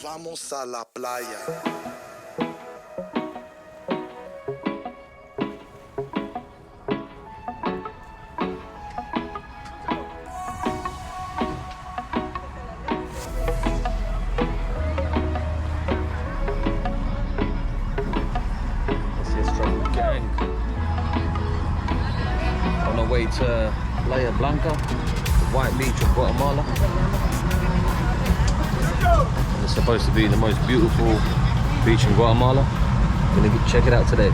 Vamos a la playa. On our way to Playa Blanca, the white beach of Guatemala. And it's supposed to be the most beautiful beach in Guatemala. I'm gonna check it out today.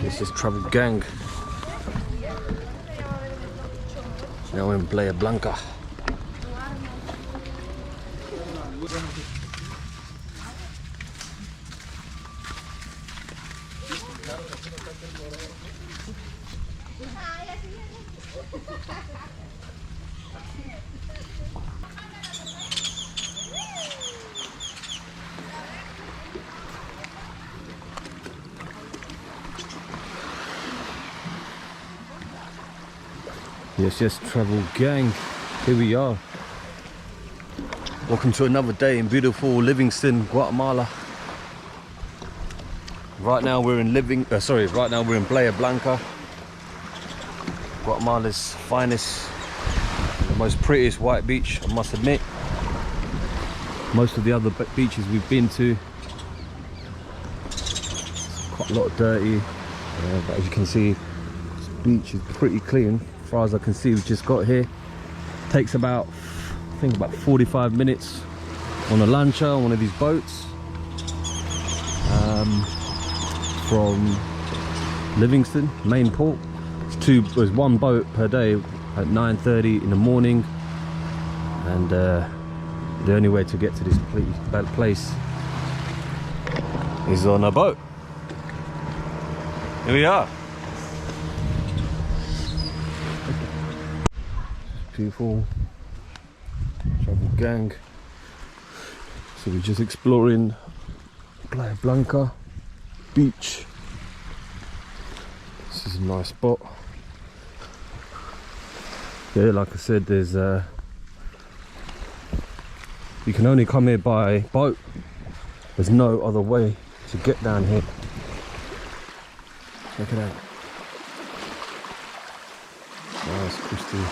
This is Travel Gang. Now in Playa Blanca. Yes, Travel Gang, here we are. Welcome to another day in beautiful Livingston, Guatemala. Right now we're in Playa Blanca, Guatemala's finest, the most prettiest white beach, I must admit. Most of the other beaches we've been to, quite a lot of dirty, but as you can see, this beach is pretty clean. As far as I can see, we've just got here. Takes about, I think about 45 minutes on a lancha, on one of these boats, from Livingston, main port. There's one boat per day at 9:30 in the morning, and the only way to get to this place is on a boat. Here we are. Beautiful Travel Gang. So we're just exploring Playa Blanca beach. This is a nice spot. Yeah, like I said, there's you can only come here by boat. There's no other way to get down here. Check it out. Nice crystal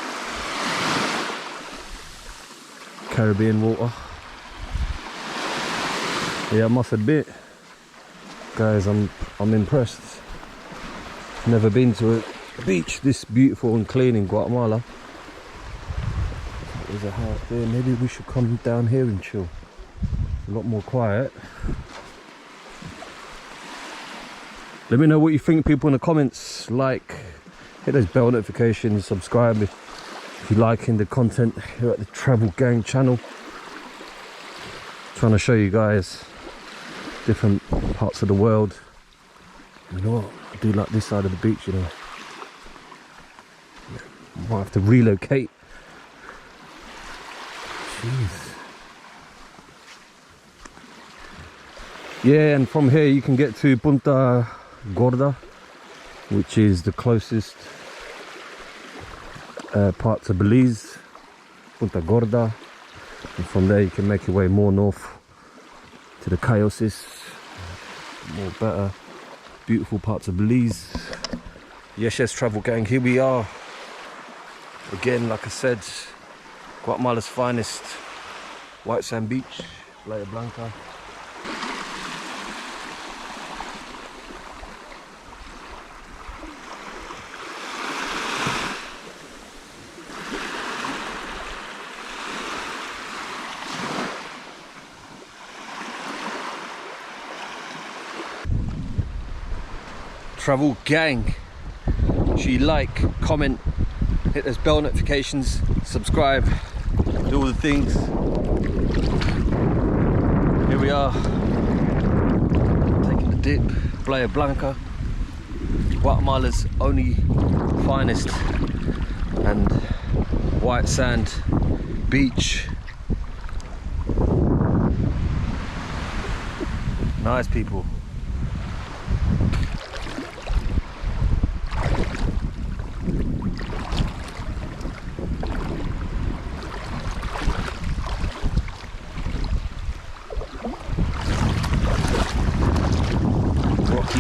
Caribbean water. Yeah, I must admit, guys, I'm impressed. Never been to a beach this beautiful and clean in Guatemala. There's a house there. Maybe we should come down here and chill. A lot more quiet. Let me know what you think, people, in the comments. Like, hit those bell notifications, subscribe if If you're liking the content here at the Travel Gang channel, trying to show you guys different parts of the world. You know what, I do like this side of the beach, you know. Might have to relocate. Jeez. Yeah, and from here you can get to Punta Gorda, which is the closest part to Belize, Punta Gorda, and from there you can make your way more north to the Cayosis, more better, beautiful parts of Belize. Yes, Travel Gang, here we are again, like I said, Guatemala's finest, white sand beach, Playa Blanca. Travel Gang, should you like, comment, hit those bell notifications, subscribe, do all the things. Here we are, taking the dip, Playa Blanca, Guatemala's only finest and white sand beach. Nice people.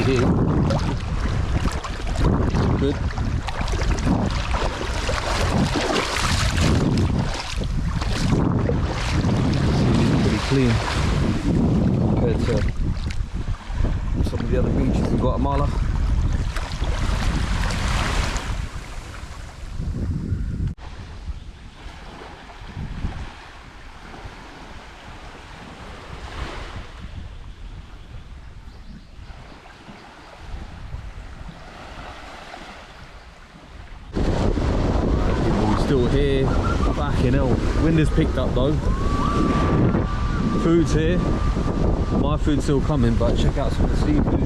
Here. Good. Pretty clean compared to some of the other beaches in Guatemala. Still here, fucking hell. Wind has picked up though. Food's here. My food's still coming, but check out some of the seafood.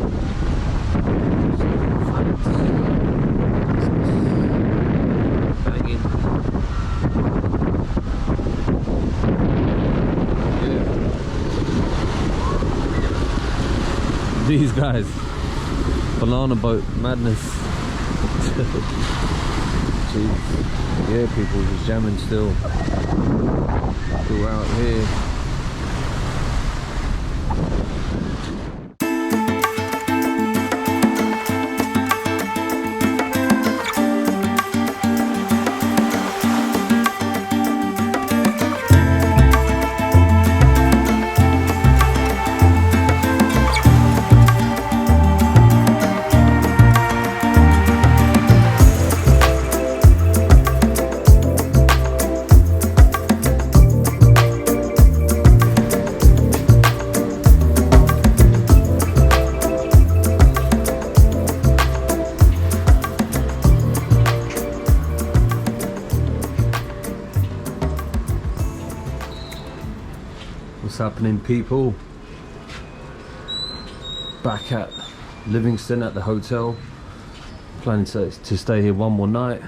Banging. Yeah. These guys. Banana boat madness. Yeah, people just jamming still out here. What's happening, people? Back at Livingston at the hotel, planning to stay here one more night.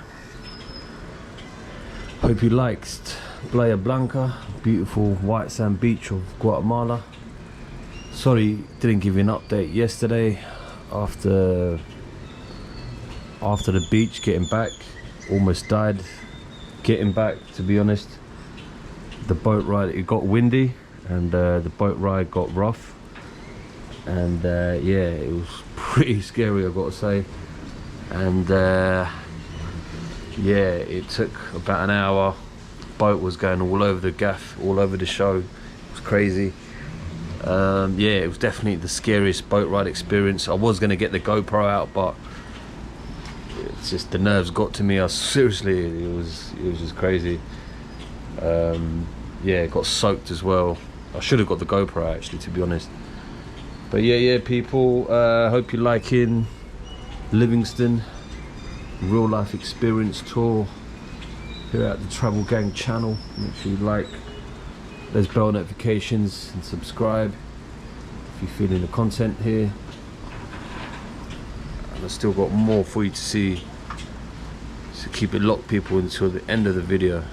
Hope you liked Playa Blanca, beautiful white sand beach of Guatemala. Sorry didn't give you an update yesterday after the beach, getting back, almost died getting back, to be honest. The boat ride, it got windy and the boat ride got rough, and yeah, it was pretty scary, I've got to say. And yeah, it took about an hour. Boat was going all over the gaff, all over the show. It was crazy. Yeah, it was definitely the scariest boat ride experience. I was going to get the GoPro out, but it's just the nerves got to me. Seriously, it was just crazy. Yeah, it got soaked as well. I should have got the GoPro actually, to be honest. But yeah, people, hope you're liking Livingston real life experience tour here at the Travel Gang channel. Make sure you like, there's bell notifications, and subscribe if you're feeling the content here. And I've still got more for you to see, so keep it locked, people, until the end of the video.